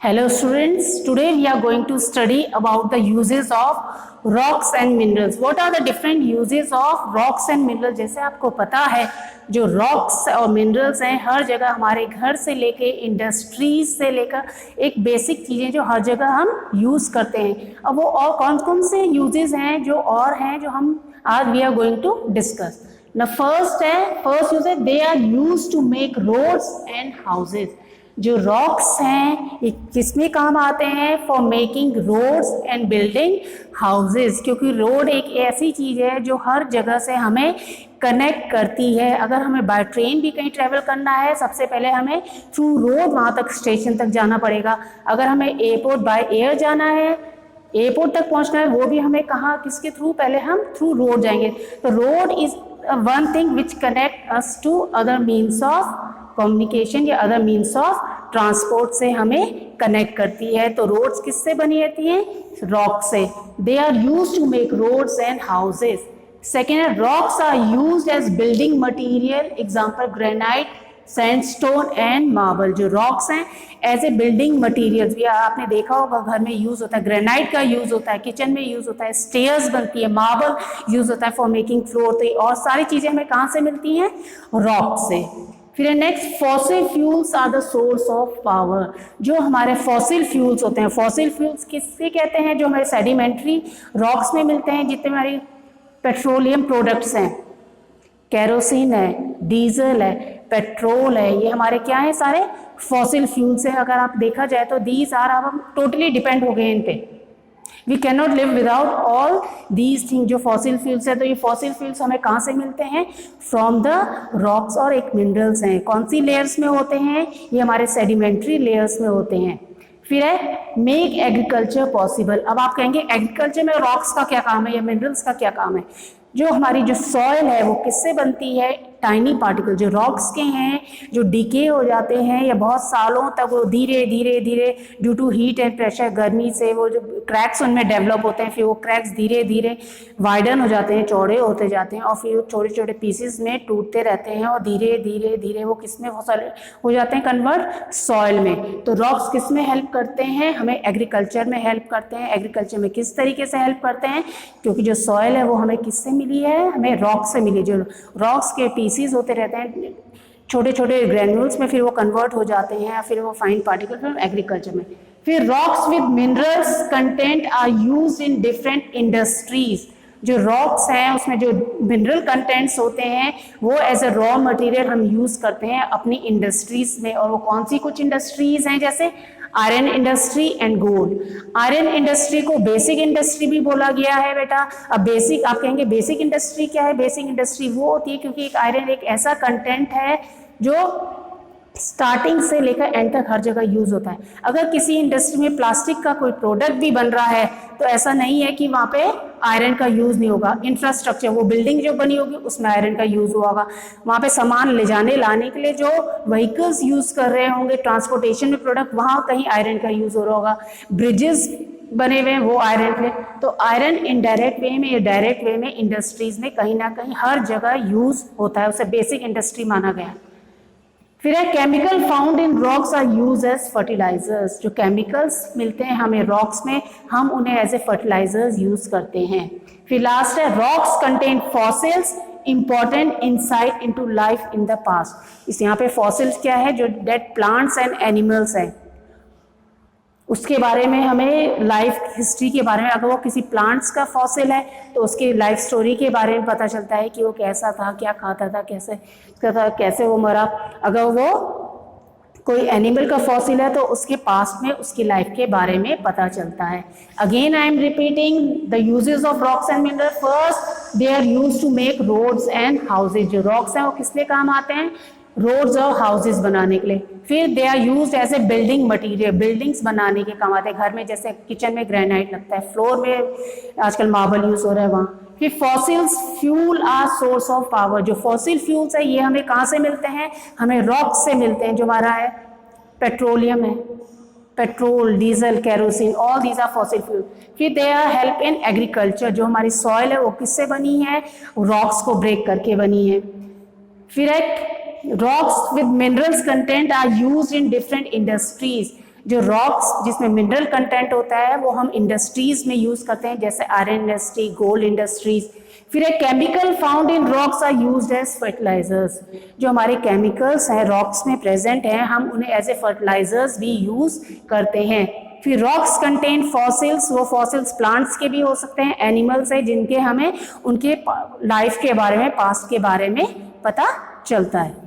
Hello students, today we are going to study about the uses of rocks and minerals. What are the different uses of rocks and minerals? जैसे आपको पता है जो rocks और minerals हैं हर जगह हमारे घर से लेके इंडस्ट्रीज से लेकर एक बेसिक चीज़ें जो हर जगह हम यूज़ करते हैं। अब वो और कौन कौन से uses हैं जो और हैं जो हम आज we are going to discuss. Now first use है they are used to make roads and houses. जो रॉक्स हैं ये किसमें काम आते हैं? For making roads and building houses, क्योंकि रोड एक ऐसी चीज़ है जो हर जगह से हमें कनेक्ट करती है। अगर हमें बाय ट्रेन भी कहीं ट्रैवल करना है सबसे पहले हमें थ्रू रोड वहाँ तक स्टेशन तक जाना पड़ेगा। अगर हमें एयरपोर्ट बाय एयर जाना है, एयरपोर्ट तक पहुँचना है, वो भी हमें कहाँ किसके थ्रू? पहले हम थ्रू रोड जाएंगे। तो road is one thing which connect us to other means of communication या अदर मीन्स ऑफ ट्रांसपोर्ट से हमें कनेक्ट करती है। तो रोड्स किससे बनी रहती हैं? रॉक से। They are used to make roads and houses. Second है rocks are used as building material, example granite, sandstone and marble. जो रॉक्स हैं एज ए बिल्डिंग मटेरियल्स भी आपने देखा होगा घर में यूज होता है। ग्रेनाइट का यूज होता है, किचन में यूज होता है, स्टेयर्स बनती है, मार्बल यूज होता है फॉर मेकिंग फ्लोर। और सारी चीजें हमें कहाँ से मिलती हैं? रॉक से। फिर next fossil fuels are the source of power. जो हमारे फॉसिल फ्यूल्स होते हैं, फॉसिल फ्यूल्स किससे कहते हैं? जो हमारे सेडिमेंट्री रॉक्स में मिलते हैं। जितने हमारी पेट्रोलियम प्रोडक्ट्स हैं, कैरोसिन है, डीजल है, पेट्रोल है, ये हमारे क्या है? सारे फॉसिल फ्यूल्स हैं। अगर आप देखा जाए तो दीज आर, अब हम टोटली डिपेंड हो गए इन पे। We can not live without all these thing. जो फॉसिल फ्यूल्स है तो ये फॉसिल फ्यूल्स हमें कहाँ से मिलते हैं? फ्रॉम द रॉक्स और एक मिनरल्स हैं। कौन सी लेयर्स में होते हैं? ये हमारे सेडिमेंट्री लेयर्स में होते हैं। फिर है मेक एग्रीकल्चर पॉसिबल। अब आप कहेंगे एग्रीकल्चर में रॉक्स का क्या काम है या मिनरल्स का क्या काम है? जो हमारी जो सॉइल है वो किससे बनती है? टाइनी पार्टिकल जो रॉक्स के हैं, जो डिके हो जाते हैं या बहुत सालों तक वो धीरे धीरे धीरे due to heat and pressure, गर्मी से वो जो क्रैक्स उनमें डेवलप होते हैं, फिर वो क्रैक्स धीरे धीरे वाइडन हो जाते हैं, चौड़े होते जाते हैं और फिर वो छोटे छोटे पीसेस में टूटते रहते हैं और धीरे धीरे धीरे वो किस में हो जाते हैं? कन्वर्ट सॉइल में। तो रॉक्स किस में हेल्प करते हैं? हमें एग्रीकल्चर में हेल्प करते हैं। एग्रीकल्चर में किस तरीके से हेल्प करते हैं? क्योंकि जो सॉइल है वो हमें किससे मिली है? हमें रॉक से मिली। जो रॉक्स के पीसीज होते रहते हैं छोटे छोटे ग्रैन्यूल्स में, फिर वो कन्वर्ट हो जाते हैं या फिर वो फाइन पार्टिकल फिर एग्रीकल्चर में। फिर rocks with minerals content are used in different industries. जो रॉक्स हैं उसमें जो मिनरल कंटेंट्स होते हैं वो एज अ रॉ मटेरियल हम यूज करते हैं अपनी इंडस्ट्रीज में। और वो कौन सी कुछ इंडस्ट्रीज हैं? जैसे iron industry and gold. Iron industry को बेसिक इंडस्ट्री भी बोला गया है बेटा। अब बेसिक आप कहेंगे बेसिक इंडस्ट्री क्या है? बेसिक इंडस्ट्री वो होती है क्योंकि एक आयरन एक ऐसा कंटेंट है जो स्टार्टिंग से लेकर एंड तक हर जगह यूज होता है। अगर किसी इंडस्ट्री में प्लास्टिक का कोई प्रोडक्ट भी बन रहा है तो ऐसा नहीं है कि वहाँ पे आयरन का यूज नहीं होगा। इंफ्रास्ट्रक्चर वो बिल्डिंग जो बनी होगी उसमें आयरन का यूज होगा। वहाँ पे सामान ले जाने लाने के लिए जो व्हीकल्स यूज कर रहे होंगे ट्रांसपोर्टेशन में प्रोडक्ट, वहाँ कहीं आयरन का यूज हो रहा होगा। ब्रिजेस बने हुए हैं वो आयरन में। तो आयरन इनडायरेक्ट वे में या डायरेक्ट वे में इंडस्ट्रीज में कहीं ना कहीं हर जगह यूज होता है, उसे बेसिक इंडस्ट्री माना गया। फिर है chemical found in rocks are use as fertilisers. जो केमिकल्स मिलते हैं हमें रॉक्स में, हम उन्हें एज ए फर्टिलाइजर्स यूज करते हैं। फिर लास्ट है rocks contain fossils important insight into life in the past. इस यहाँ पे फॉसिल्स क्या है? जो डेड प्लांट्स एंड एनिमल्स हैं उसके बारे में, हमें लाइफ हिस्ट्री के बारे में। अगर वो किसी प्लांट्स का फॉसिल है तो उसकी लाइफ स्टोरी के बारे में पता चलता है कि वो कैसा था, क्या खाता था, कैसे वो मरा। अगर वो कोई एनिमल का फॉसिल है तो उसके पास्ट में उसकी लाइफ के बारे में पता चलता है। Again I am repeating the uses of rocks and mineral. First they are used to make roads and houses. जो रॉक्स हैं वो किस लिए काम आते हैं? रोड्स और हाउसेज बनाने के लिए। फिर they are used as a building material, buildings बनाने के काम आते हैं। घर में जैसे किचन में ग्रेनाइट लगता है, फ्लोर में आजकल मार्बल यूज हो रहा है वहाँ। फिर fossils fuel are source of power. जो फॉसिल फ्यूल्स है ये हमें कहाँ से मिलते हैं? हमें रॉक्स से मिलते हैं। जो हमारा है पेट्रोलियम है, petrol, diesel, kerosene, all these are fossil fuel. फिर they are help in agriculture. जो हमारी सॉइल है वो किससे बनी है? रॉक्स को ब्रेक करके बनी है। फिर एक rocks with minerals content are used in different industries. जो रॉक्स जिसमें मिनरल कंटेंट होता है वो हम इंडस्ट्रीज में यूज करते हैं, जैसे आयरन इंडस्ट्री, गोल्ड इंडस्ट्रीज। फिर एक chemical found in rocks are used as fertilisers. जो हमारे केमिकल्स हैं रॉक्स में प्रेजेंट हैं, हम उन्हें एज ए फर्टिलाइजर्स भी यूज करते हैं। फिर रॉक्स कंटेन फॉसिल्स, वो फॉसिल्स प्लांट्स के भी हो सकते हैं, एनिमल्स है जिनके हमें उनके लाइफ के बारे में, पास्ट के बारे में पता चलता है।